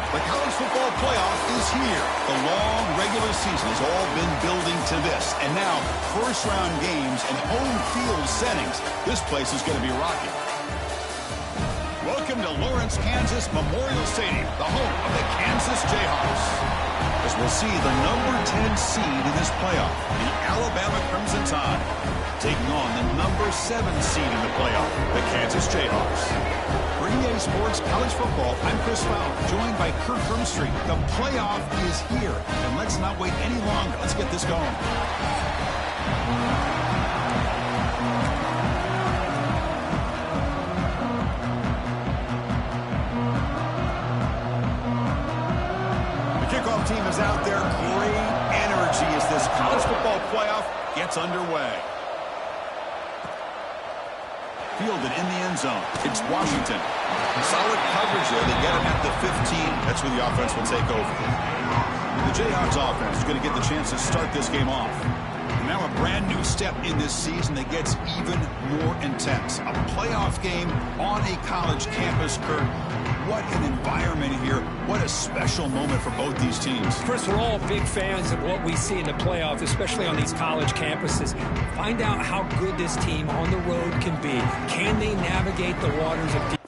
The college football playoff is here. The long regular season has all been building to this. And now, first-round games and home field settings. This place is going to be rocking. Welcome to Lawrence, Kansas Memorial Stadium, the home of the Kansas Jayhawks. As we'll see the number 10 seed in this playoff, the Alabama Crimson Tide, taking on the number 7 seed in the playoff, the Kansas Jayhawks. For EA Sports College Football, I'm Chris Fowler, joined by Kirk Hermstreet. The playoff is here, and let's not wait any longer. Let's get this going. The kickoff team is out there. Great energy as this college football playoff gets underway. Fielded in the end zone. It's Washington. Solid coverage there. They get him at the 15. That's where the offense will take over. The Jayhawks offense is going to get the chance to start this game off. And now a brand new step in this season that gets even more intense. A playoff game on a college campus, Kurt. What an environment here. What a special moment for both these teams. Chris, we're all big fans of what we see in the playoffs, especially on these college campuses. Find out how good this team on the road can be. Can they navigate the waters of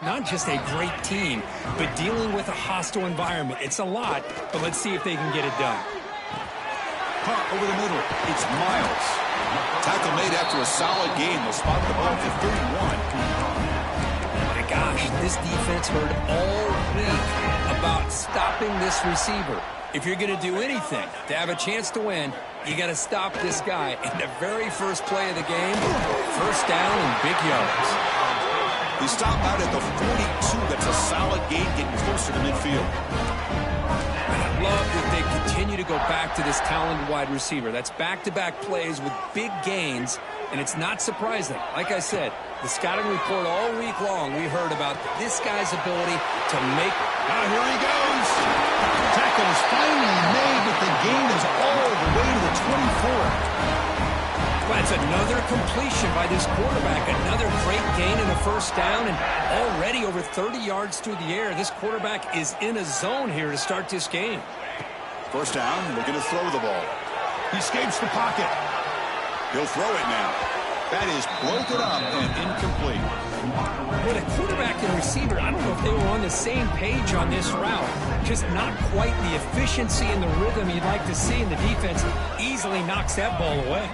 not just a great team, but dealing with a hostile environment. It's a lot, but let's see if they can get it done. Caught over the middle. It's Miles. Tackle made after a solid game. They'll spot the ball at 31. My gosh, this defense heard all week about stopping this receiver. If you're going to do anything to have a chance to win, you got to stop this guy. And the very first play of the game, first down and big yards. He stopped out at the 42. That's a solid gain, getting closer to midfield. I love that they continue to go back to this talented wide receiver. That's back-to-back plays with big gains, and it's not surprising. Like I said, the scouting report all week long, we heard about this guy's ability to make... Here he goes. Tackle is finally made, but the gain is all the way to the 24. That's another completion by this quarterback. Another great gain in the first down, and already over 30 yards through the air. This quarterback is in a zone here to start this game. First down, looking to throw the ball. He escapes the pocket. He'll throw it now. That is broken up and incomplete. With a quarterback and receiver, I don't know if they were on the same page on this route. Just not quite the efficiency and the rhythm you'd like to see, and the defense easily knocks that ball away.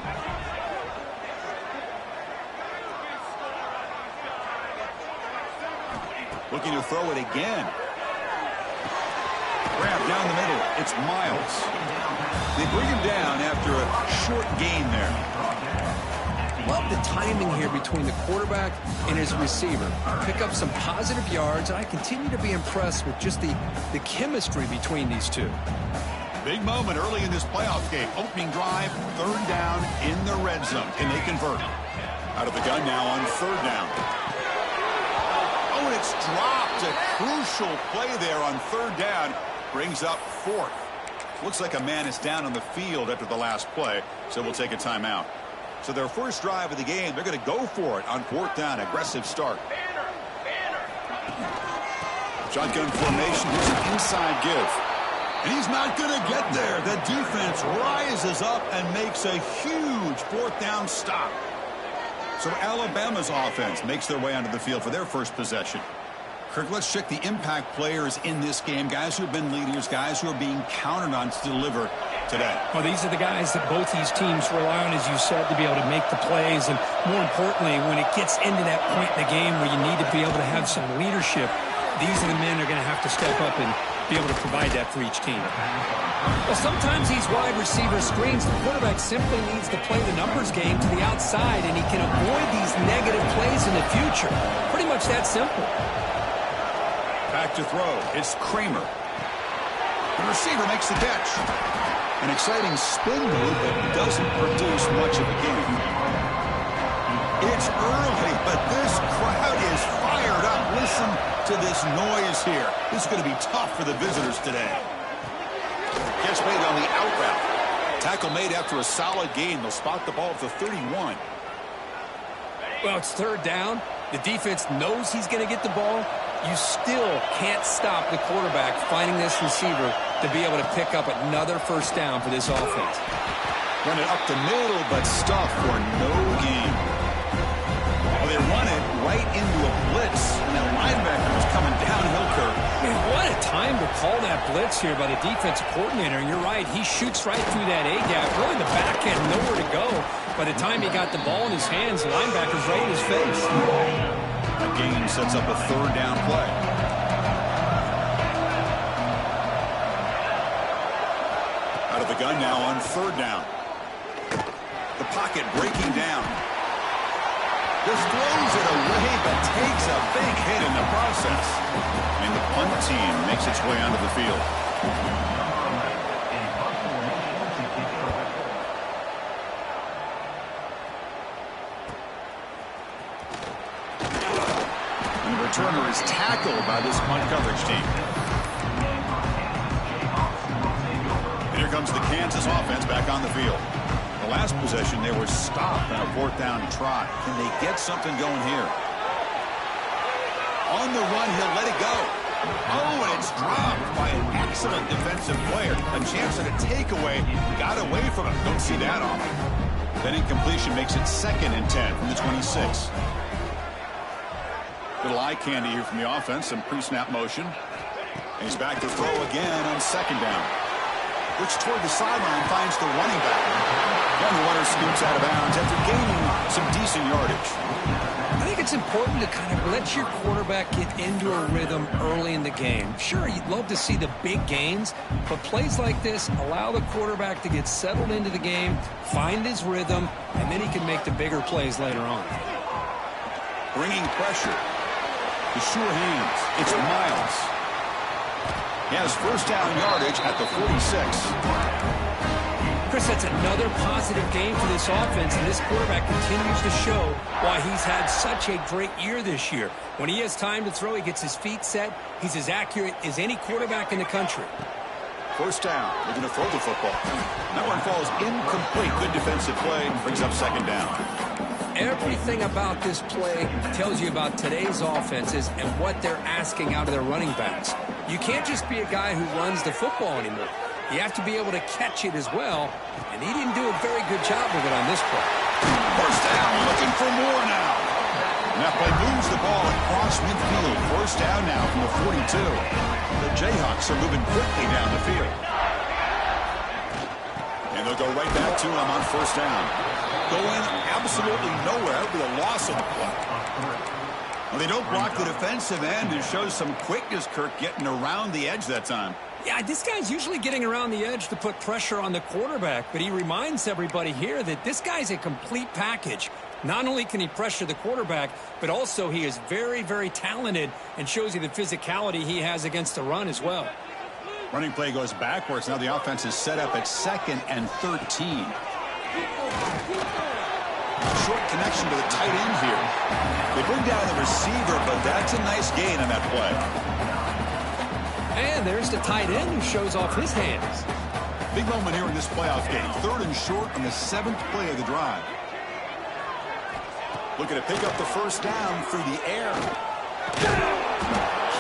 Looking to throw it again. Grab down the middle. It's Miles. They bring him down after a short gain there. Love the timing here between the quarterback and his receiver. Pick up some positive yards. I continue to be impressed with just the chemistry between these two. Big moment early in this playoff game. Opening drive, third down in the red zone. Can they convert? Out of the gun now on third down. Oh, and it's dropped. A crucial play there on third down. Brings up fourth. Looks like a man is down on the field after the last play, so we'll take a timeout. So their first drive of the game, they're going to go for it on fourth down. Aggressive start. Shotgun formation. Here's an inside give. And he's not going to get there. The defense rises up and makes a huge fourth down stop. So Alabama's offense makes their way onto the field for their first possession. Kirk, let's check the impact players in this game. Guys who have been leaders, guys who are being counted on to deliver today. Well, these are the guys that both these teams rely on, as you said, to be able to make the plays. And more importantly, when it gets into that point in the game where you need to be able to have some leadership, these are the men that are going to have to step up and be able to provide that for each team. Well, sometimes these wide receiver screens, the quarterback simply needs to play the numbers game to the outside, and he can avoid these negative plays in the future. Pretty much that simple. Back to throw. It's Kramer. The receiver makes the catch. An exciting spin move that doesn't produce much of a gain. It's early, but this crowd is fired up. Listen to this noise here. This is going to be tough for the visitors today. Catch made on the out route. Tackle made after a solid gain. They'll spot the ball at the 31. Well, it's third down. The defense knows he's going to get the ball. You still can't stop the quarterback finding this receiver to be able to pick up another first down for this offense. Run it up the middle, but stuffed for no gain. Well, they run it right into a blitz, and that linebacker was coming downhill, Kirk. Man, what a time to call that blitz here by the defensive coordinator. And you're right, he shoots right through that A-gap. Really, the back end, nowhere to go. By the time he got the ball in his hands, the linebacker's right in his face. That gain sets up a third down play. Out of the gun now on third down. The pocket breaking down. Just throws it away, but takes a big hit in the process. And the punt team makes its way onto the field. And the returner is tackled by this punt coverage team. And here comes the Kansas offense back on the field. The last possession, they were stopped on a fourth down try. Can they get something going here? On the run, he'll let it go. Oh, and it's dropped by an excellent defensive player. A chance at a takeaway. Got away from him. Don't see that often. That incompletion makes it 2nd and 10 from the 26. Little eye candy here from the offense. Some pre-snap motion. And he's back to throw again on second down. Looks toward the sideline, finds the running back. And the runner scoots out of bounds after gaining some decent yardage. I think it's important to kind of let your quarterback get into a rhythm early in the game. Sure, you'd love to see the big gains, but plays like this allow the quarterback to get settled into the game, find his rhythm, and then he can make the bigger plays later on. Bringing pressure. The sure hands. It's Miles. He has first down yardage at the 46. Chris, that's another positive game for this offense, and this quarterback continues to show why he's had such a great year this year. When he has time to throw, he gets his feet set. He's as accurate as any quarterback in the country. First down. They're going to throw the football. That one falls incomplete. Good defensive play. Brings up second down. Everything about this play tells you about today's offenses and what they're asking out of their running backs. You can't just be a guy who runs the football anymore. You have to be able to catch it as well, and he didn't do a very good job with it on this play. First down, looking for more now. And that play moves the ball across midfield. First down now from the 42. The Jayhawks are moving quickly down the field. And they'll go right back to him on first down. Going absolutely nowhere with a loss of the play. Well, they don't block the defensive end. It shows some quickness, Kirk, getting around the edge that time. Yeah, this guy's usually getting around the edge to put pressure on the quarterback, but he reminds everybody here that this guy's a complete package. Not only can he pressure the quarterback, but also he is very, very talented and shows you the physicality he has against the run as well. Running play goes backwards. Now the offense is set up at 2nd and 13. Short connection to the tight end here. They bring down the receiver, but that's a nice gain on that play. And there's the tight end who shows off his hands. Big moment here in this playoff game. 3rd and short on the 7th play of the drive. Looking to pick up the first down through the air.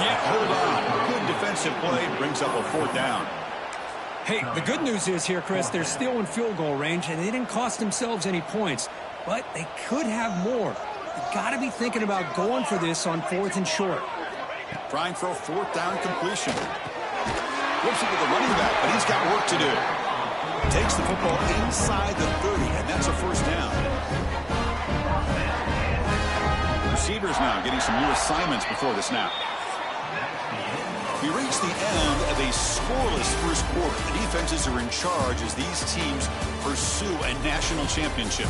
Can't hold on. Good defensive play. Brings up a 4th down. Hey, the good news is here, Chris, they're still in field goal range, and they didn't cost themselves any points. But they could have more. You've got to be thinking about going for this on 4th and short. Trying for a 4th down completion. Flips it with the running back, but he's got work to do. Takes the football inside the 30, and that's a first down. Receivers now getting some new assignments before the snap. We reach the end of a scoreless first quarter. The defenses are in charge as these teams pursue a national championship.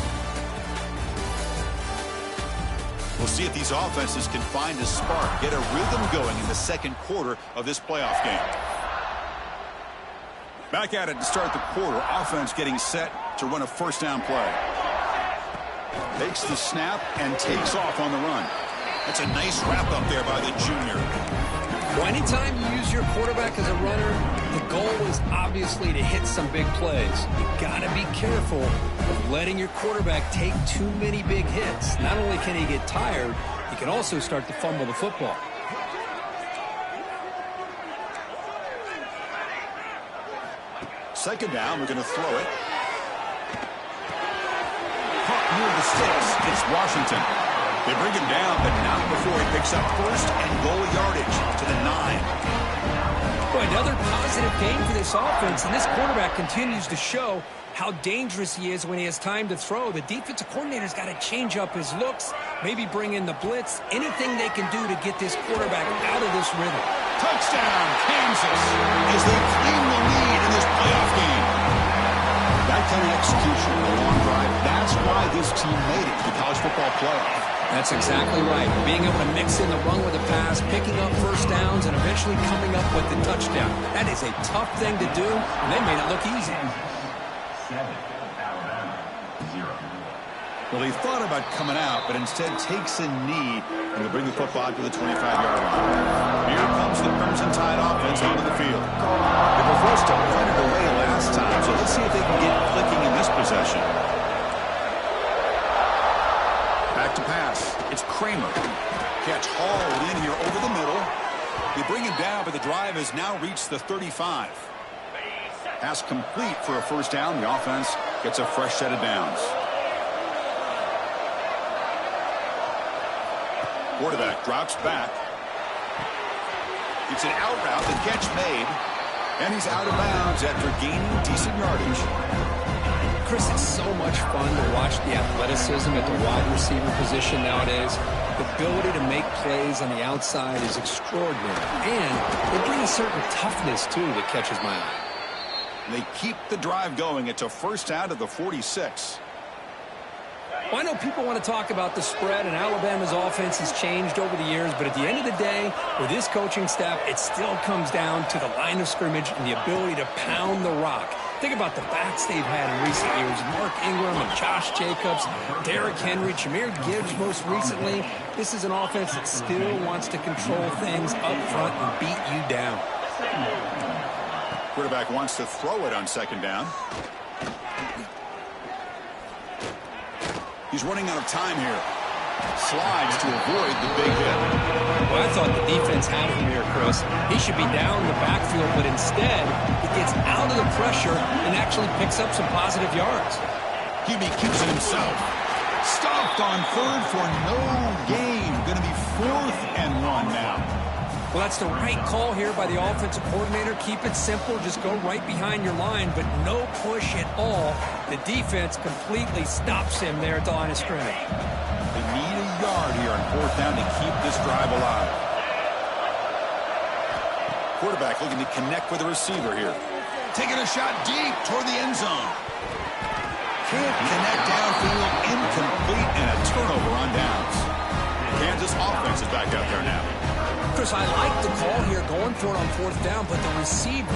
We'll see if these offenses can find a spark, get a rhythm going in the second quarter of this playoff game. Back at it to start the quarter. Offense getting set to run a first down play. Takes the snap and takes off on the run. That's a nice wrap up there by the junior. Well, anytime you use your quarterback as a runner, the goal is obviously to hit some big plays. You've got to be careful of letting your quarterback take too many big hits. Not only can he get tired, he can also start to fumble the football. Second down, we're going to throw it. Caught near the sticks. It's Washington. They bring him down, but not before he picks up first and goal yardage to the 9. Well, another positive game for this offense, and this quarterback continues to show how dangerous he is when he has time to throw. The defensive coordinator's got to change up his looks, maybe bring in the blitz, anything they can do to get this quarterback out of this rhythm. Touchdown, Kansas, as they claim the lead in this playoff game. That kind of execution, the long drive, that's why this team made it to the college football playoff. That's exactly right. Being able to mix in the run with the pass, picking up first downs, and eventually coming up with the touchdown. That is a tough thing to do, and they made it look easy. Well, he thought about coming out, but instead takes a knee and will bring the football to the 25-yard line. Here comes the Crimson Tide offense onto the field. They were forced to punt it away last time, so let's see if they can get clicking in this possession. Back to pass. It's Kramer. Catch hauled in here over the middle. They bring him down, but the drive has now reached the 35. Pass complete for a first down. The offense gets a fresh set of downs. Quarterback drops back. It's an out route. The catch made. And he's out of bounds after gaining decent yardage. Chris, it's so much fun to watch the athleticism at the wide receiver position nowadays. The ability to make plays on the outside is extraordinary. And they bring a certain toughness, too, that catches my eye. They keep the drive going. It's a first out of the 46. Well, I know people want to talk about the spread, and Alabama's offense has changed over the years, but at the end of the day, with this coaching staff, it still comes down to the line of scrimmage and the ability to pound the rock. Think about the backs they've had in recent years. Mark Ingram and Josh Jacobs, Derrick Henry, Jahmyr Gibbs most recently. This is an offense that still wants to control things up front and beat you down. Quarterback wants to throw it on second down. He's running out of time here. Slides to avoid the big hit. Well, I thought the defense had him here, Chris. He should be down in the backfield, but instead, he gets out of the pressure and actually picks up some positive yards. QB keeps it himself. Stopped on third for no gain. Going to be 4th and 1 now. Well, that's the right call here by the offensive coordinator. Keep it simple. Just go right behind your line, but no push at all. The defense completely stops him there at the line of scrimmage. They need a yard here on 4th down to keep this drive alive. Quarterback looking to connect with the receiver here. Taking a shot deep toward the end zone. Can't connect downfield, incomplete, and a turnover on downs. Kansas offense is back out there now. Chris, I like the call here, going for it on 4th down, but the receiver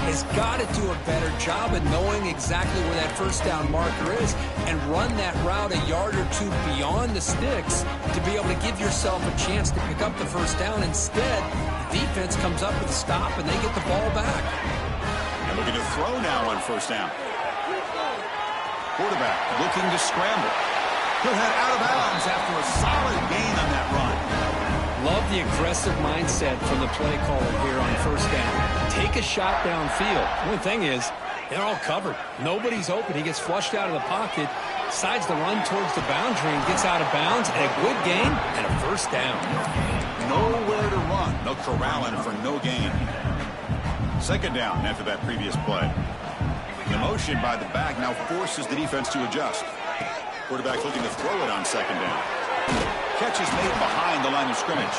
has got to do a better job of knowing exactly where that 1st down marker is and run that route a yard or two beyond the sticks to be able to give yourself a chance to pick up the 1st down. Instead, the defense comes up with a stop, and they get the ball back. And looking to throw now on 1st down. Quarterback looking to scramble. He'll head out of bounds after a solid gain on that run. Love the aggressive mindset from the play caller here on 1st down. Take a shot downfield. The only thing is, they're all covered. Nobody's open. He gets flushed out of the pocket, decides to run towards the boundary, and gets out of bounds, and a good gain and a 1st down. Nowhere to run. No corralling for no gain. 2nd down after that previous play. The motion by the back now forces the defense to adjust. Quarterback looking to throw it on 2nd down. Catch is made behind the line of scrimmage.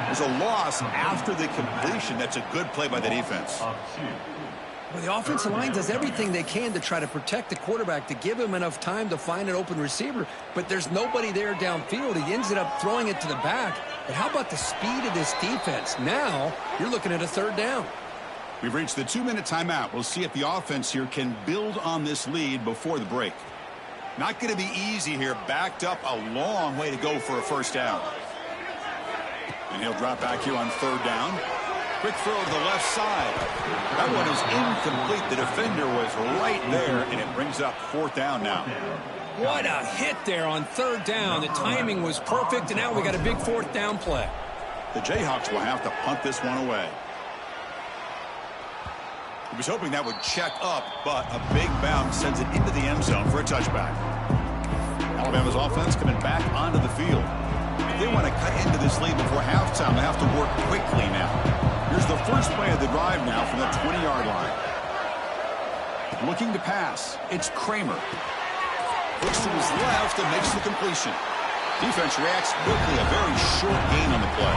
There's a loss after the completion. That's a good play by the defense. Well, the offensive line does everything they can to try to protect the quarterback, to give him enough time to find an open receiver, but there's nobody there downfield. He ends up throwing it to the back. But how about the speed of this defense? Now you're looking at a 3rd down. We've reached the 2-minute timeout. We'll see if the offense here can build on this lead before the break. Not going to be easy here. Backed up a long way to go for a 1st down. And he'll drop back here on 3rd down. Quick throw to the left side. That one is incomplete. The defender was right there, and it brings up 4th down now. What a hit there on 3rd down. The timing was perfect, and now we got a big 4th down play. The Jayhawks will have to punt this one away. He was hoping that would check up, but a big bounce sends it into the end zone for a touchback. Alabama's offense coming back onto the field. If they want to cut into this lead before halftime, they have to work quickly now. Here's the first play of the drive now from the 20-yard line. Looking to pass. It's Kramer. Looks to his left and makes the completion. Defense reacts quickly. A very short gain on the play.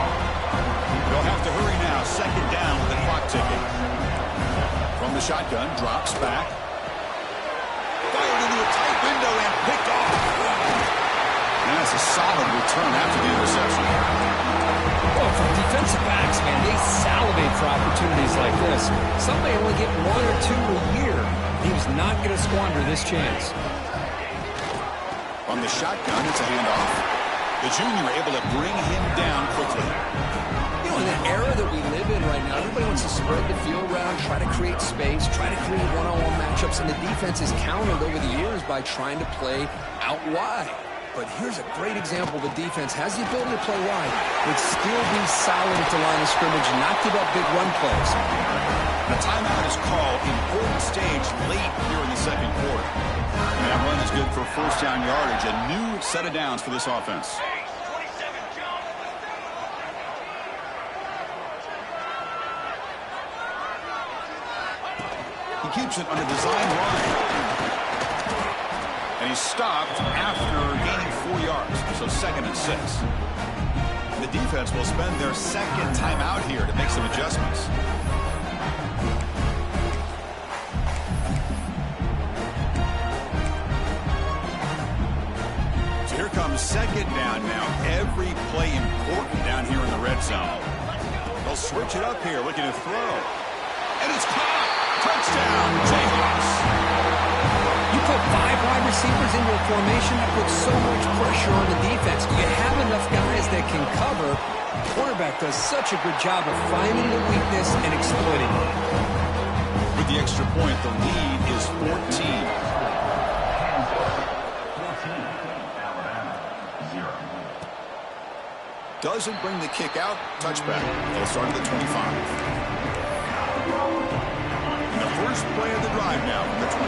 They'll have to hurry now. 2nd down with the clock ticking. From the shotgun, drops back. Fired into a tight window and picked off. And that's a solid return after the interception. Well, for defensive backs, man, they salivate for opportunities like this. Some may only get 1 or 2 a year. He was not going to squander this chance. On the shotgun, it's a handoff. The junior able to bring him down quickly. You know, in the era that we live in right now, everybody wants to spread the field around, try to create space, try to create one-on-one matchups, and the defense is countered over the years by trying to play out wide. But here's a great example. The defense has the ability to play wide, but still be solid at the line of scrimmage and not give up big run plays. The timeout is called. Important stage late here in the 2nd quarter. And that run is good for 1st down yardage. A new set of downs for this offense. He keeps it on a design run. And he's stopped after gaining 4 yards. So 2nd and 6. The defense will spend their 2nd timeout here to make some adjustments. So here comes 2nd down now. Every play important down here in the red zone. They'll switch it up here, looking to throw. And it's caught. Touchdown, Jayhawks. You put 5 wide receivers into a formation that puts so much pressure on the defense. You have enough guys that can cover. The quarterback does such a good job of finding the weakness and exploiting it. With the extra point, the lead is 14. Doesn't bring the kick out. Touchback. They'll start at the 25. First play of the drive now from the 25.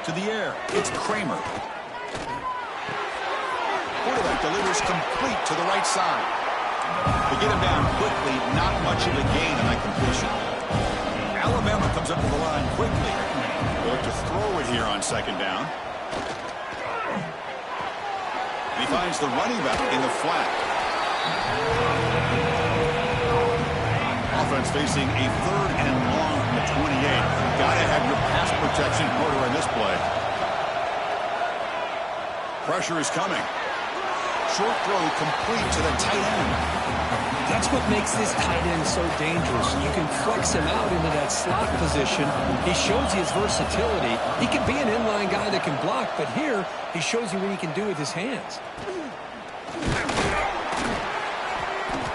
To the air, it's Kramer. Quarterback delivers complete to the right side. They get him down quickly, not much of a gain on that completion. Alabama comes up to the line quickly. They'll look to throw it here on 2nd down. He finds the running back in the flat. Offense facing a 3rd and long from the 28. Gotta have your pass protection in order on this play. Pressure is coming. Short throw complete to the tight end. That's what makes this tight end so dangerous. You can flex him out into that slot position. He shows you his versatility. He can be an inline guy that can block, but here he shows you what he can do with his hands.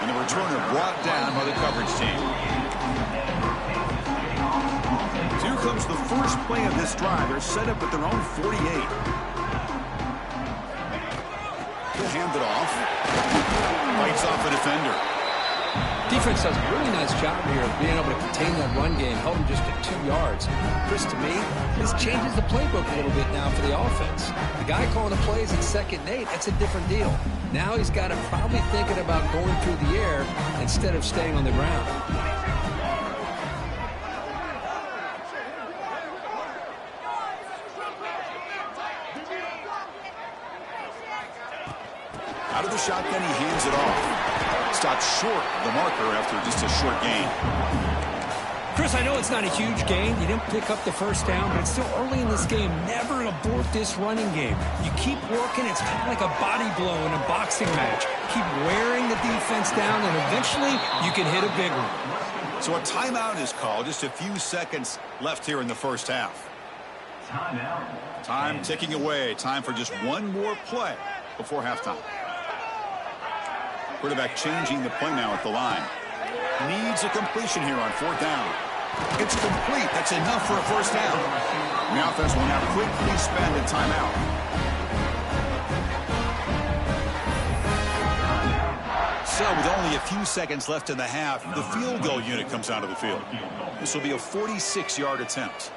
And the returner brought down by the coverage team. So here comes the first play of this drive. They're set up at their own 48. He'll hand it off. Fights off a defender. Defense does a really nice job here of being able to contain that run game, held him just at 2 yards. Chris, to me, this changes the playbook a little bit now for the offense. The guy calling the plays at 2nd and 8, that's a different deal. Now he's got him probably thinking about going through the air instead of staying on the ground. Out of the shotgun, he hands it off. Stopped short of the marker after just a short gain. Chris, I know it's not a huge gain. You didn't pick up the first down, but it's still early in this game. Never abort this running game. You keep working. It's kind of like a body blow in a boxing match. Keep wearing the defense down, and eventually you can hit a big one. So a timeout is called. Just a few seconds left here in the first half. Time ticking away. Time for just one more play before halftime. Quarterback changing the play now at the line. Needs a completion here on 4th down. It's complete. That's enough for a first down. The offense will now quickly spend a timeout. So with only a few seconds left in the half, the field goal unit comes out of the field. This will be a 46-yard attempt.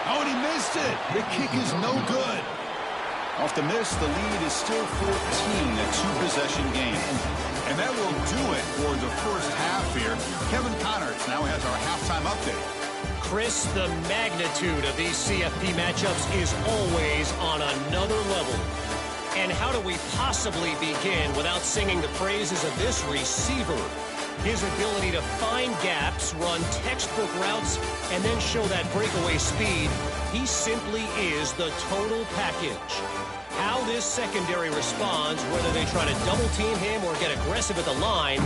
Oh, and he missed it. The kick is no good. Off the miss, the lead is still 14, a 2-possession game. And that will do it for the first half here. Kevin Connors now has our halftime update. Chris, the magnitude of these CFP matchups is always on another level. And how do we possibly begin without singing the praises of this receiver? His ability to find gaps, run textbook routes, and then show that breakaway speed. He simply is the total package. How this secondary responds, whether they try to double team him or get aggressive at the line,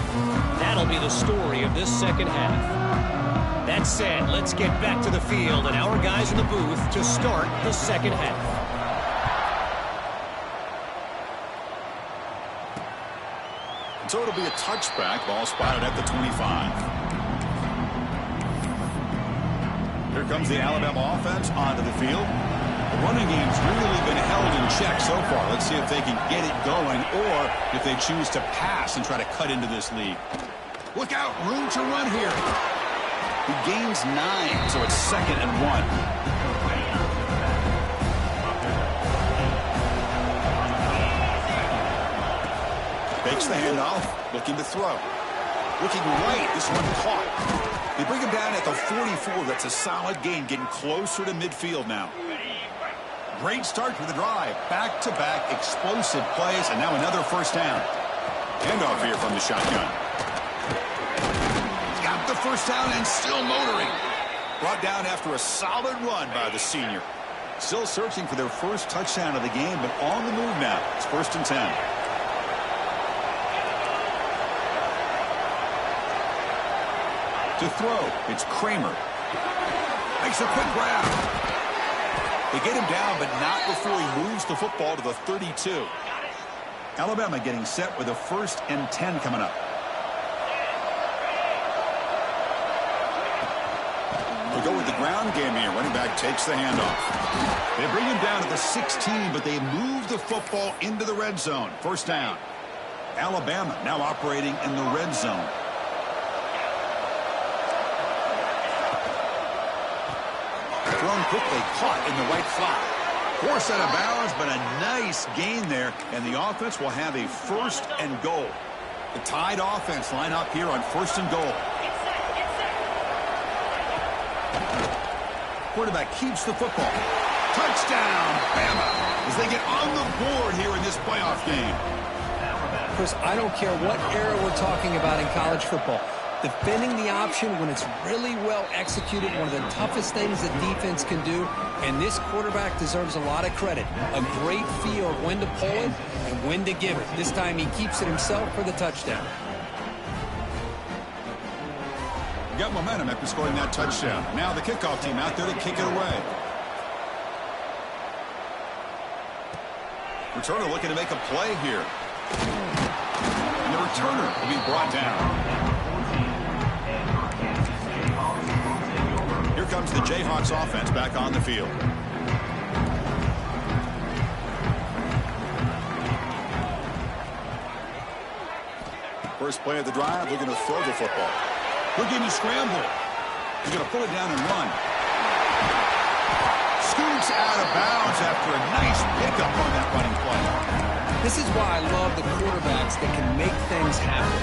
that'll be the story of this second half. That said, let's get back to the field and our guys in the booth to start the second half. So it'll be a touchback. Ball spotted at the 25. Here comes the Alabama offense onto the field. The running game's really been held in check so far. Let's see if they can get it going or if they choose to pass and try to cut into this lead. Look out, room to run here. He gains 9, so it's 2nd and 1. Takes the handoff, looking to throw. Looking right, this one caught. They bring him down at the 44. That's a solid gain, getting closer to midfield now. Great start for the drive. Back-to-back explosive plays, and now another first down. Handoff here from the shotgun. Got the first down and still motoring. Brought down after a solid run by the senior. Still searching for their first touchdown of the game, but on the move now. It's 1st and 10. To throw, it's Kramer. Makes a quick grab. They get him down, but not before he moves the football to the 32. Alabama getting set with a 1st and 10 coming up. They go with the ground game here. Running back takes the handoff. They bring him down to the 16, but they move the football into the red zone. First down. Alabama now operating in the red zone. Thrown quickly, caught in the right flat. Forced out of bounds, but a nice gain there, and the offense will have a 1st and goal. The Tide offense line up here on 1st and goal. Quarterback keeps the football. Touchdown! Touchdown, Bama, as they get on the board here in this playoff game. Chris, I don't care what era we're talking about in college football. Defending the option when it's really well executed, one of the toughest things that defense can do, and this quarterback deserves a lot of credit. A great feel of when to pull it and when to give it. This time he keeps it himself for the touchdown. Got momentum after scoring that touchdown. Now the kickoff team out there to kick it away. Returner looking to make a play here. And the returner will be brought down. Here comes the Jayhawks offense back on the field. First play of the drive, looking to throw the football. Looking to scramble. He's going to pull it down and run. Scoots out of bounds after a nice pickup on that running play. This is why I love the quarterbacks that can make things happen.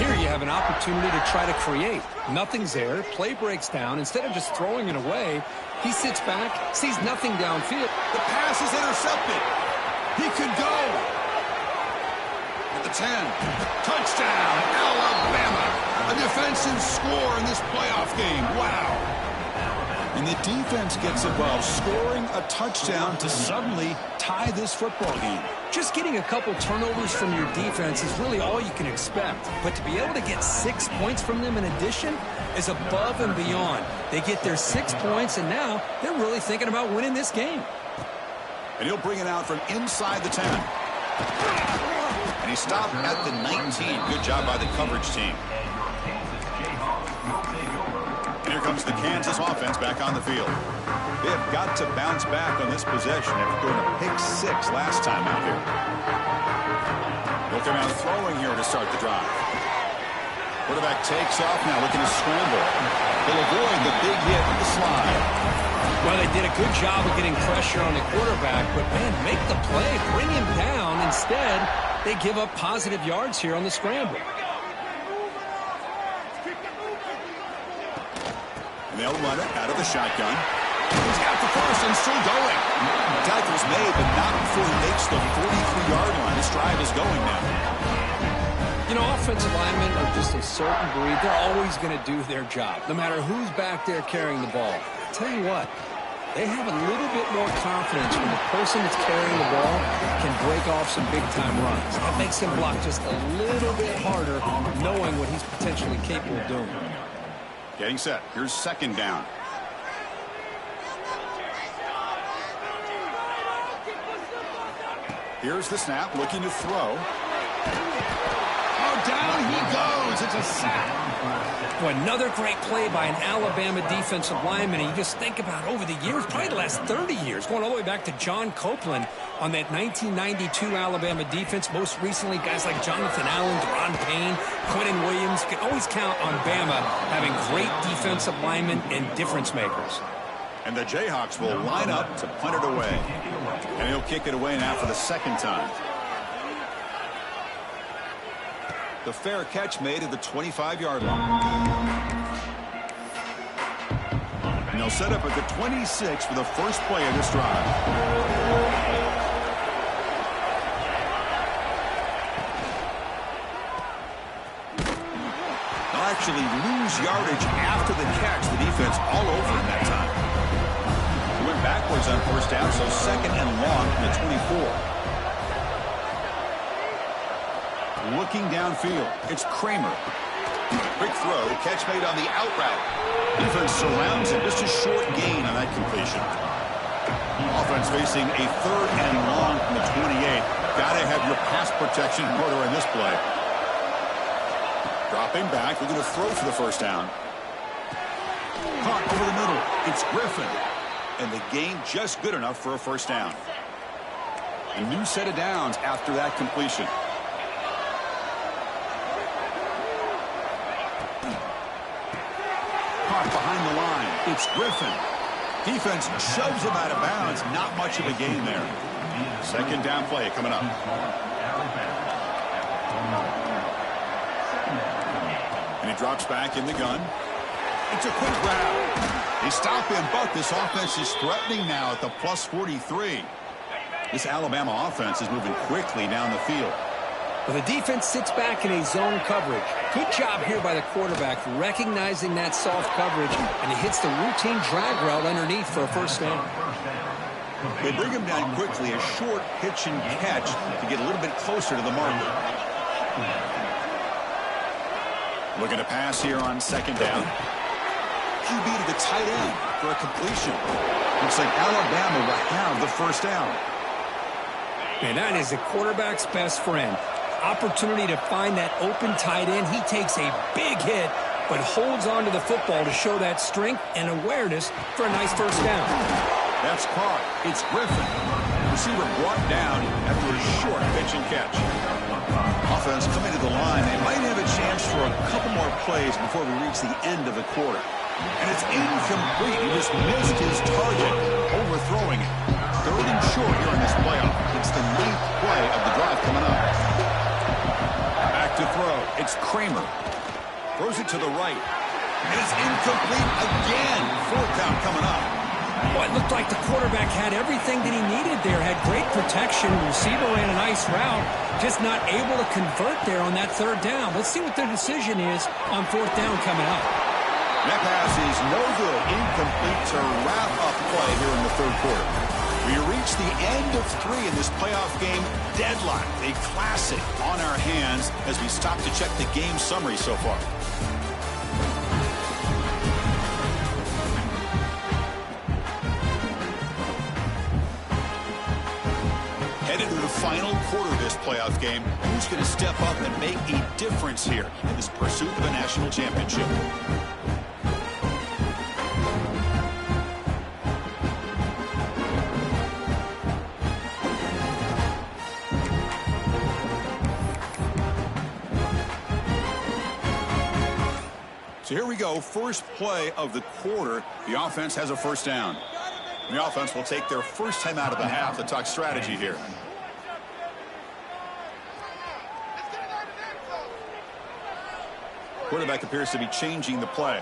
Here you have an opportunity to try to create. Nothing's there. Play breaks down. Instead of just throwing it away, he sits back, sees nothing downfield. The pass is intercepted. He could go. At the 10. Touchdown, Alabama. A defensive score in this playoff game. Wow. And the defense gets involved, scoring a touchdown to suddenly tie this football game. Just getting a couple turnovers from your defense is really all you can expect. But to be able to get 6 points from them in addition is above and beyond. They get their 6 points, and now they're really thinking about winning this game. And he'll bring it out from inside the 10. And he stopped at the 19. Good job by the coverage team. And here comes the Kansas offense back on the field. They have got to bounce back on this possession after throwing a pick 6 last time out here. They'll come out throwing here to start the drive. Quarterback takes off now, looking to scramble. They'll avoid the big hit with the slide. Well, they did a good job of getting pressure on the quarterback, but, man, make the play, bring him down. Instead, they give up positive yards here on the scramble. And they'll run it out of the shotgun. He's got the first and still going. Tackle's made, but not before he makes the 43-yard line. This drive is going now. You know, offensive linemen are just a certain breed. They're always going to do their job, no matter who's back there carrying the ball. I tell you what, they have a little bit more confidence when the person that's carrying the ball can break off some big-time runs. That makes him block just a little bit harder, knowing what he's potentially capable of doing. Getting set. Here's second down. Here's the snap, looking to throw. Oh, down he goes. It's a sack. Well, another great play by an Alabama defensive lineman. And you just think about over the years, probably the last 30 years, going all the way back to John Copeland on that 1992 Alabama defense. Most recently, guys like Jonathan Allen, Deron Payne, Quentin Williams. You can always count on Bama having great defensive linemen and difference makers. And the Jayhawks will line up to punt it away. And he'll kick it away now for the second time. The fair catch made at the 25-yard line. And they'll set up at the 26 for the first play of this drive. They'll actually lose yardage after the catch. The defense all over him that time. He went backwards on first down, so second and long from the 24. Looking downfield, it's Kramer. Quick throw, catch made on the out route. Defense surrounds him, just a short gain on that completion. Offense facing a third and long from the 28. Gotta have your pass protection in order in this play. Dropping back, looking to throw for the first down. Caught over the middle, it's Griffin. And the gain just good enough for a first down. A new set of downs after that completion. Behind the line, it's Griffin. Defense shoves him out of bounds. Not much of a gain there. Second down play coming up. And he drops back in the gun. It's a quick grab. They stop him, but this offense is threatening now at the plus 43. This Alabama offense is moving quickly down the field. Well, the defense sits back in a zone coverage. Good job here by the quarterback recognizing that soft coverage, and he hits the routine drag route underneath for a first down. They bring him down quickly, a short pitch and catch to get a little bit closer to the marker. Looking to pass here on second down. QB to the tight end for a completion. Looks like Alabama will have the first down. Man, that is the quarterback's best friend. Opportunity to find that open tight end. He takes a big hit, but holds on to the football to show that strength and awareness for a nice first down. That's caught. It's Griffin. Receiver brought down after a short pitch and catch. Offense coming to the line. They might have a chance for a couple more plays before we reach the end of the quarter. And it's incomplete. He just missed his target, overthrowing it. Third and short here in this playoff. It's the 9th play of the drive coming up. Back to throw. It's Kramer. Throws it to the right. And it's incomplete again. Fourth down coming up. Well, it looked like the quarterback had everything that he needed there. Had great protection. Receiver ran a nice route. Just not able to convert there on that third down. Let's see what their decision is on fourth down coming up. That pass is no good. Incomplete to wrap up play here in the third quarter. We reach the end of 3 in this playoff game. Deadlock, a classic on our hands as we stop to check the game summary so far. Headed to the final quarter of this playoff game. Who's going to step up and make a difference here in this pursuit of a national championship? So here we go, first play of the quarter. The offense has a first down. The offense will take their first time out of the half to talk strategy here. Quarterback appears to be changing the play.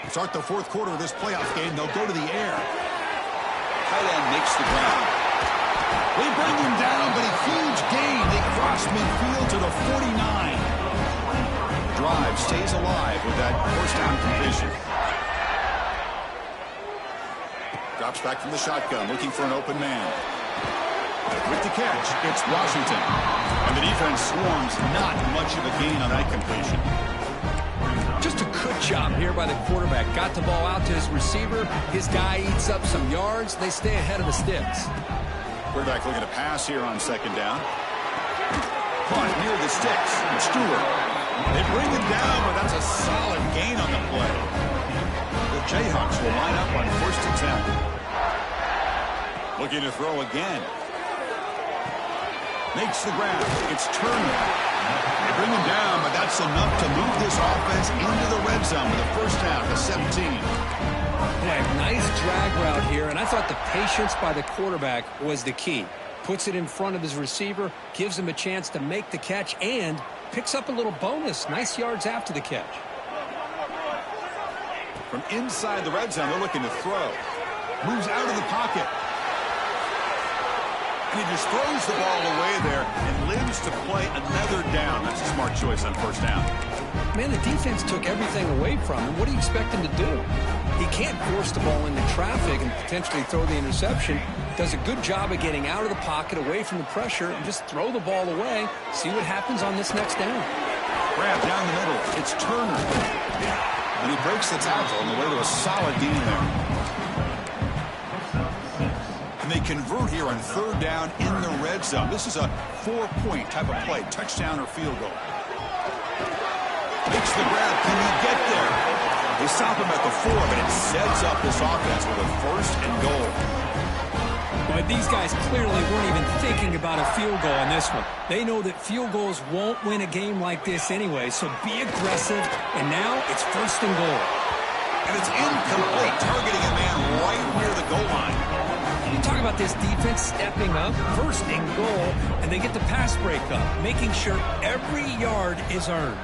Start the fourth quarter of this playoff game. They'll go to the air. Tight end makes the ground. They bring him down, but a huge gain. They cross midfield to the 49. Drive stays alive with that first down completion. Drops back from the shotgun, looking for an open man. With the catch, it's Washington. And the defense swarms, not much of a gain on that completion. Just a good job here by the quarterback. Got the ball out to his receiver. His guy eats up some yards. They stay ahead of the sticks. Quarterback looking to pass here on second down. Caught near the sticks. It's Stewart. They bring him down, but that's a solid gain on the play. The Jayhawks will line up on first and 10. Looking to throw again. Makes the grab. It's Turner. They bring him down, but that's enough to move this offense into the red zone with a first down to 17. Boy, nice drag route here, and I thought the patience by the quarterback was the key. Puts it in front of his receiver, gives him a chance to make the catch, and picks up a little bonus. Nice yards after the catch. From inside the red zone, they're looking to throw. Moves out of the pocket. And he just throws the ball away there and lives to play another down. That's a smart choice on first down. Man, the defense took everything away from him. What do you expect him to do? He can't force the ball into traffic and potentially throw the interception. Does a good job of getting out of the pocket, away from the pressure, and just throw the ball away. See what happens on this next down. Grab down the middle. It's Turner. And he breaks the tackle on the way to a solid gain there. And they convert here on third down in the red zone. This is a 4-point type of play, touchdown or field goal. Makes the grab. Can he get there? They stop him at the 4, but it sets up this offense with a first and goal. But these guys clearly weren't even thinking about a field goal on this one. They know that field goals won't win a game like this anyway, so be aggressive, and now it's first and goal. And it's incomplete, targeting a man right near the goal line. You talk about this defense stepping up, first and goal, and they get the pass break up, making sure every yard is earned.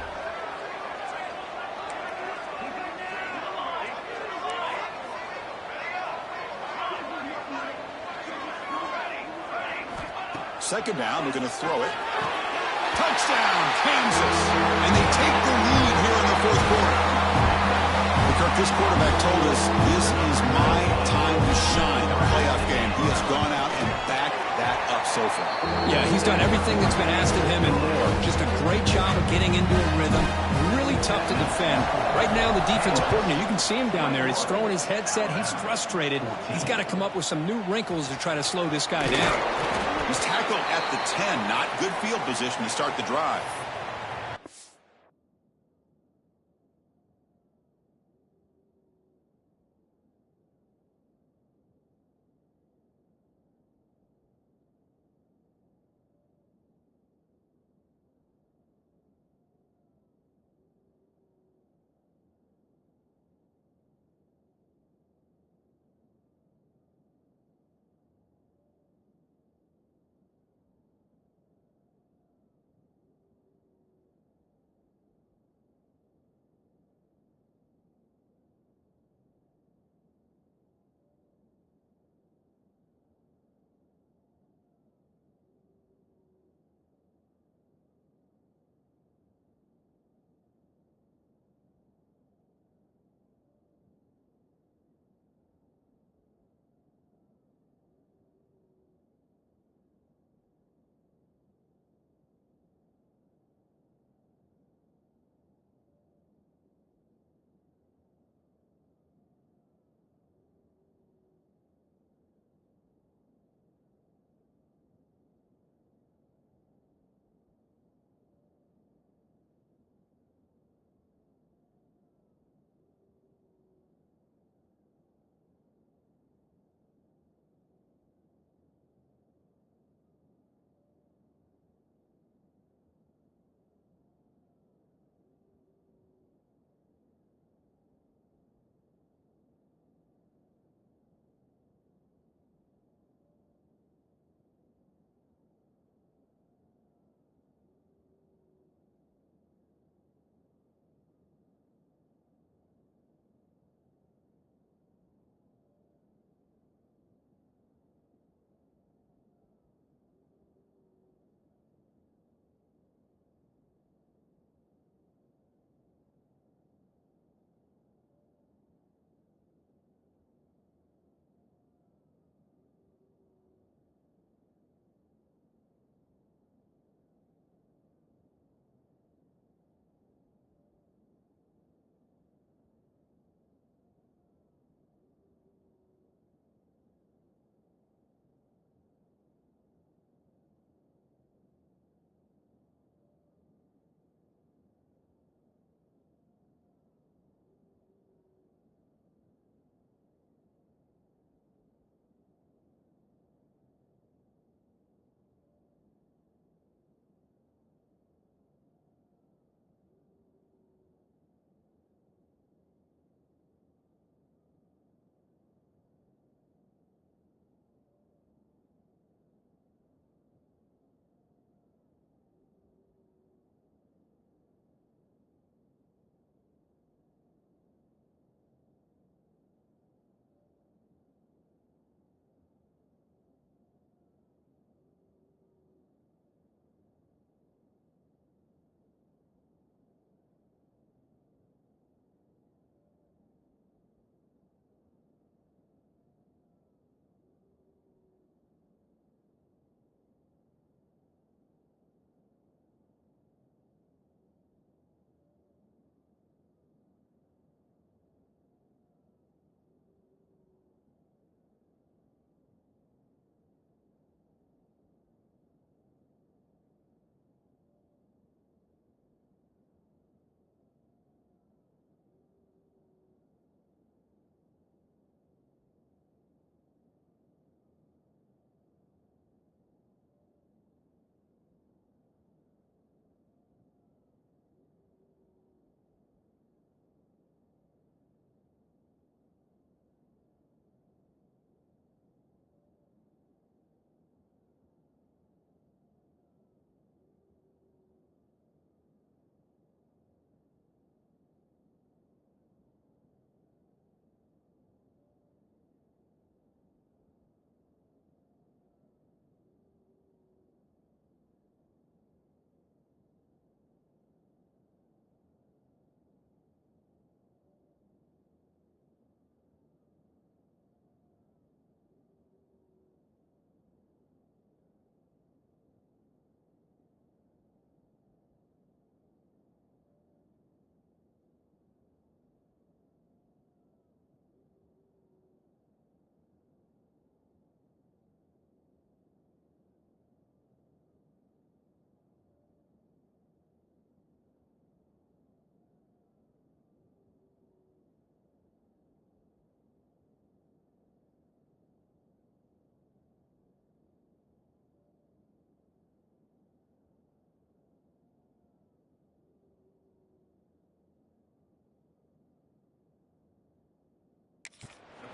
Second down, they're going to throw it. Touchdown, Kansas. And they take the lead here in the fourth quarter. Kirk, this quarterback told us this is my time to shine, a playoff game. He has gone out and backed that up so far. Yeah, he's done everything that's been asked of him and more. Just a great job of getting into a rhythm. Really tough to defend. Right now, the defensive coordinator, you can see him down there. He's throwing his headset. He's frustrated. He's got to come up with some new wrinkles to try to slow this guy down. He's tackled at the 10. Not good field position to start the drive.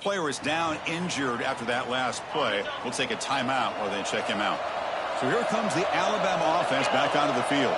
player is down injured after that last play. We'll take a timeout while they check him out. So here comes the Alabama offense back onto the field.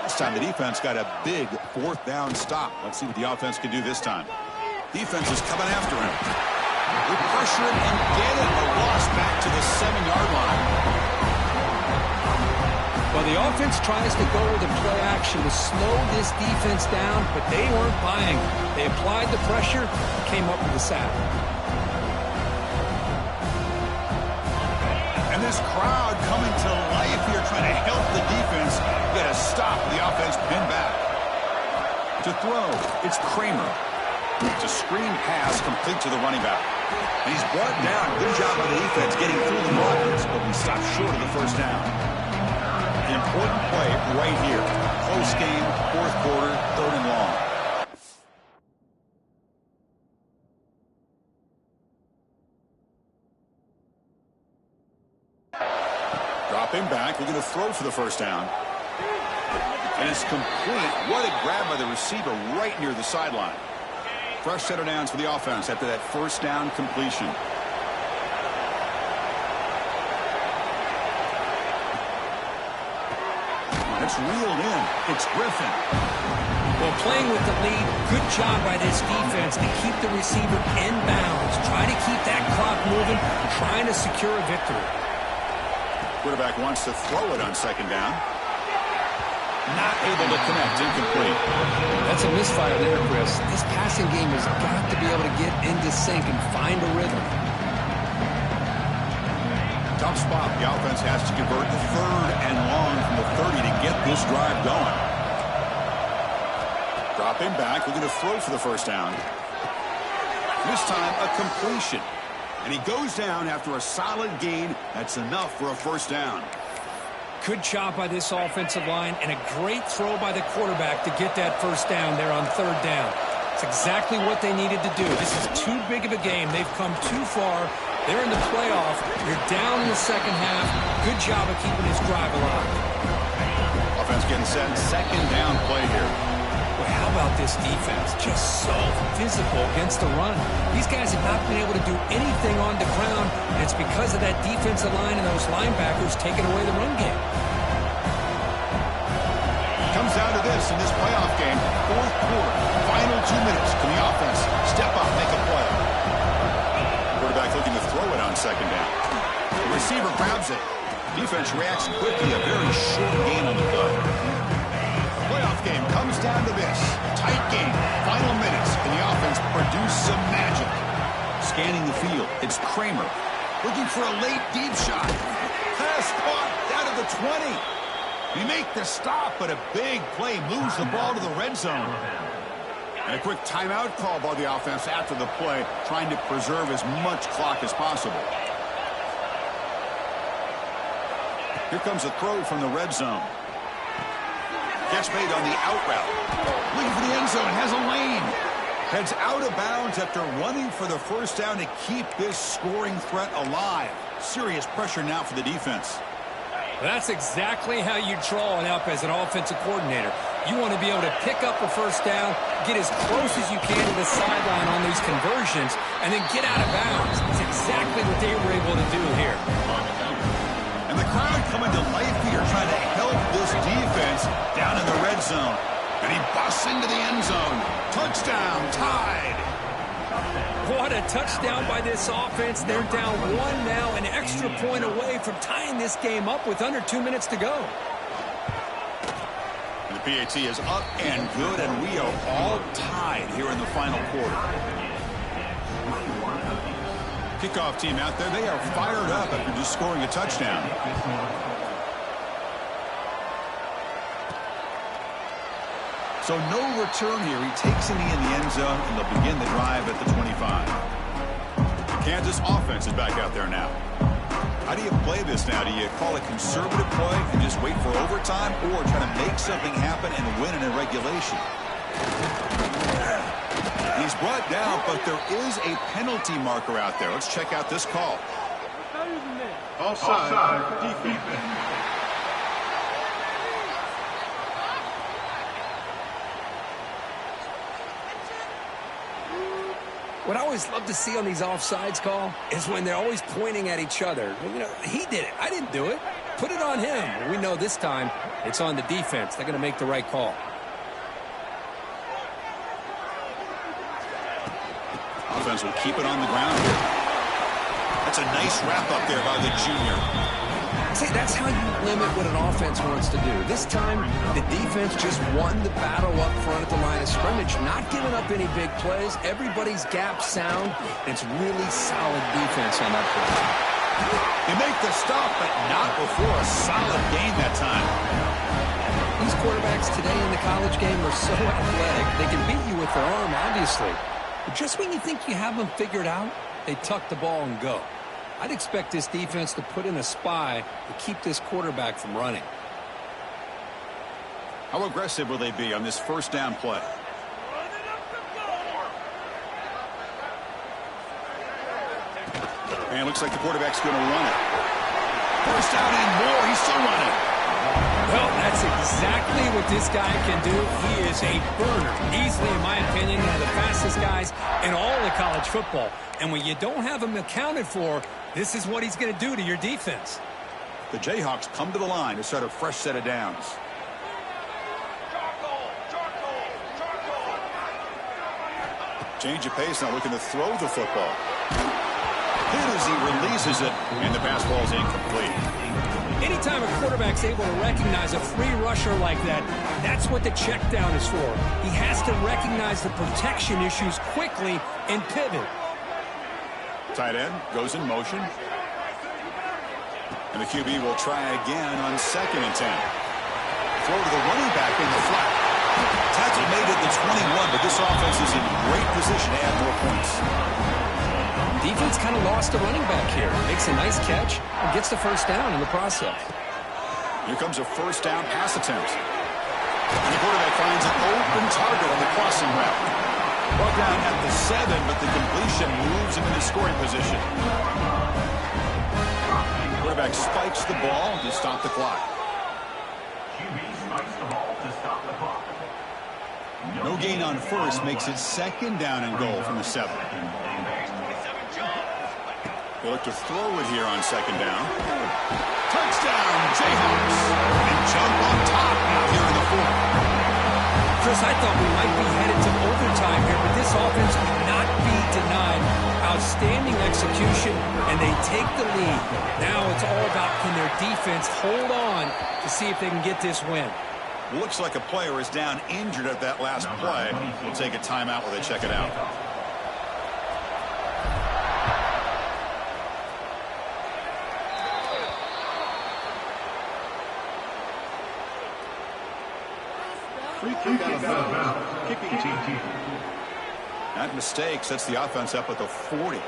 This time the defense got a big fourth down stop. Let's see what the offense can do this time. Defense is coming after him. They pressure him and get it. A loss back to the 7-yard line. Well, the offense tries to go with a play action to slow this defense down, but they weren't buying. They applied the pressure, came up with the sack. And this crowd coming to life here, trying to help the defense get a stop. The offense pinned back. To throw, it's Kramer. It's a screen pass complete to the running back. And he's brought down. Good job by the defense getting through the blockers, but we stopped short of the first down. An important play right here. Close game, fourth quarter, 3rd and long. Dropping back, we're going to throw for the first down. And it's complete. What a grab by the receiver right near the sideline. Fresh set of downs for the offense after that first down completion. That's reeled in. It's Griffin. Well, playing with the lead, good job by this defense to keep the receiver in bounds. Try to keep that clock moving, trying to secure a victory. Quarterback wants to throw it on second down. Not able to connect, incomplete. That's a misfire there, Chris. This passing game has got to be able to get into sync and find a rhythm. Tough spot. The offense has to convert the 3rd and long from the 30 to get this drive going. Dropping back. We're going to throw for the first down. This time, a completion. And he goes down after a solid gain. That's enough for a first down. Good job by this offensive line and a great throw by the quarterback to get that first down there on 3rd down. It's exactly what they needed to do. This is too big of a game. They've come too far. They're in the playoff. You're down in the second half. Good job of keeping this drive alive. Offense getting set. Second down play here. Well, how about this defense? Just so physical against the run. These guys have not been able to do anything on the ground, and it's because of that defensive line and those linebackers taking away the run game. Comes down to this in this playoff game. 4th quarter. Final 2 minutes. Can the offense step up, make a play? Quarterback looking to throw it on second down. The receiver grabs it. Defense reacts quickly. A very short gain on the play. Playoff game comes down to this. Tight game. Final minutes. Can the offense produce some magic? Scanning the field. It's Kramer. Looking for a late deep shot. Pass caught down to the 20. We make the stop, but a big play moves the ball to the red zone. And a quick timeout call by the offense after the play, trying to preserve as much clock as possible. Here comes a throw from the red zone. Catch made on the out route. Looking for the end zone. Has a lane. Heads out of bounds after running for the first down to keep this scoring threat alive. Serious pressure now for the defense. That's exactly how you draw it up as an offensive coordinator. You want to be able to pick up a first down, get as close as you can to the sideline on these conversions, and then get out of bounds. That's exactly what they were able to do here. And the crowd coming to life here, trying to help this defense down in the red zone. And he busts into the end zone. Touchdown, tied. What a touchdown by this offense. They're down 1 now, an extra point away from tying this game up with under 2 minutes to go. And the PAT is up and good, and we are all tied here in the final quarter. Kickoff team out there, they are fired up after just scoring a touchdown. So no return here. He takes it in the end zone, and they'll begin the drive at the 25. The Kansas offense is back out there now. How do you play this now? Do you call a conservative play and just wait for overtime, or try to make something happen and win in regulation? He's brought down, but there is a penalty marker out there. Let's check out this call. Offside. Defense. What I always love to see on these offsides call is when they're always pointing at each other. You know, he did it. I didn't do it. Put it on him. We know this time it's on the defense. They're going to make the right call. Offense will keep it on the ground here. That's a nice wrap up there by the junior. See, that's how you limit what an offense wants to do. This time, the defense just won the battle up front at the line of scrimmage, not giving up any big plays. Everybody's gap sound. It's really solid defense on that play. They make the stop, but not before a solid gain that time. These quarterbacks today in the college game are so athletic. They can beat you with their arm, obviously. But just when you think you have them figured out, they tuck the ball and go. I'd expect this defense to put in a spy to keep this quarterback from running. How aggressive will they be on this first down play? And it looks like the quarterback's going to run it. First down and more. He's still running. Well, that's exactly what this guy can do. He is a burner. Easily, in my opinion, one of the fastest guys in all of college football. And when you don't have him accounted for, this is what he's going to do to your defense. The Jayhawks come to the line to start a fresh set of downs. Change of pace, now looking to throw the football. Hit as he releases it, and the pass ball is incomplete. Anytime a quarterback's able to recognize a free rusher like that, that's what the check down is for. He has to recognize the protection issues quickly and pivot. Tight end goes in motion. And the QB will try again on 2nd and 10. Throw to the running back in the flat. Tackle made at the 21, but this offense is in great position to add more points. Defense kind of lost a running back here. Makes a nice catch and gets the first down in the process. Here comes a first down pass attempt. And the quarterback finds an open target on the crossing route. Brought down at the 7, but the completion moves him into scoring position. Quarterback spikes the ball to stop the clock. No gain on first makes it 2nd down and goal from the 7. They look to throw it here on 2nd down. Touchdown, Jayhawks. And jump on top now here in the 4th. Chris, I thought we might be headed to overtime here, but this offense cannot be denied. Outstanding execution, and they take the lead. Now it's all about can their defense hold on to see if they can get this win. Looks like a player is down injured at that last play. We'll take a timeout while they check it out. Free kick out of bounds. Kicking team. That mistake sets the offense up at the 40. It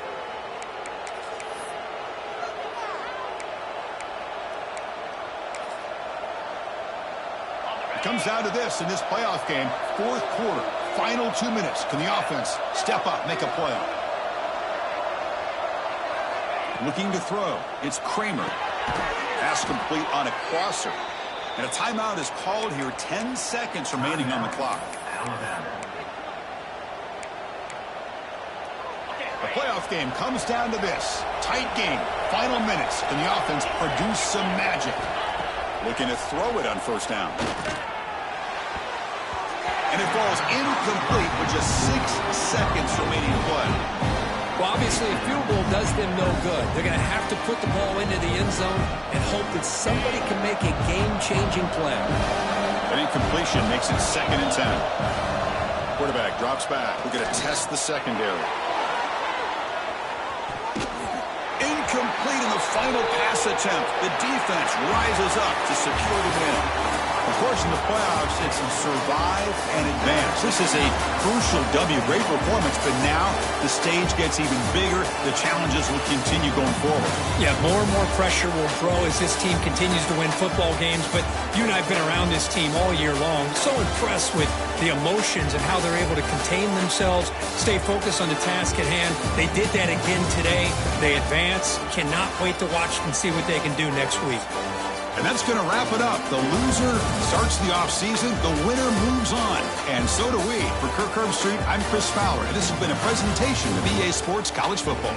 comes down to this in this playoff game. 4th quarter, final 2 minutes. Can the offense step up, make a play? Looking to throw. It's Kramer. Pass complete on a crosser. And a timeout is called here. 10 seconds remaining on the clock. The playoff game comes down to this. Tight game. Final minutes. Can the offense produce some magic? Looking to throw it on 1st down. And it falls incomplete with just 6 seconds remaining to play. Well, obviously, a field goal does them no good. They're going to have to put the ball into the end zone and hope that somebody can make a game-changing play. An incompletion makes it 2nd and 10. Quarterback drops back. We're going to test the secondary. Incomplete in the final pass attempt. The defense rises up to secure the win. Of course, in the playoffs, it's survive and advance. This is a crucial W. Great performance, but now the stage gets even bigger. The challenges will continue going forward. Yeah, more and more pressure will grow as this team continues to win football games, but you and I have been around this team all year long. So impressed with the emotions and how they're able to contain themselves, stay focused on the task at hand. They did that again today. They advance. Cannot wait to watch and see what they can do next week. And that's going to wrap it up. The loser starts the offseason. The winner moves on. And so do we. For Kirk Herbstreit, I'm Chris Fowler. And this has been a presentation of EA Sports College Football.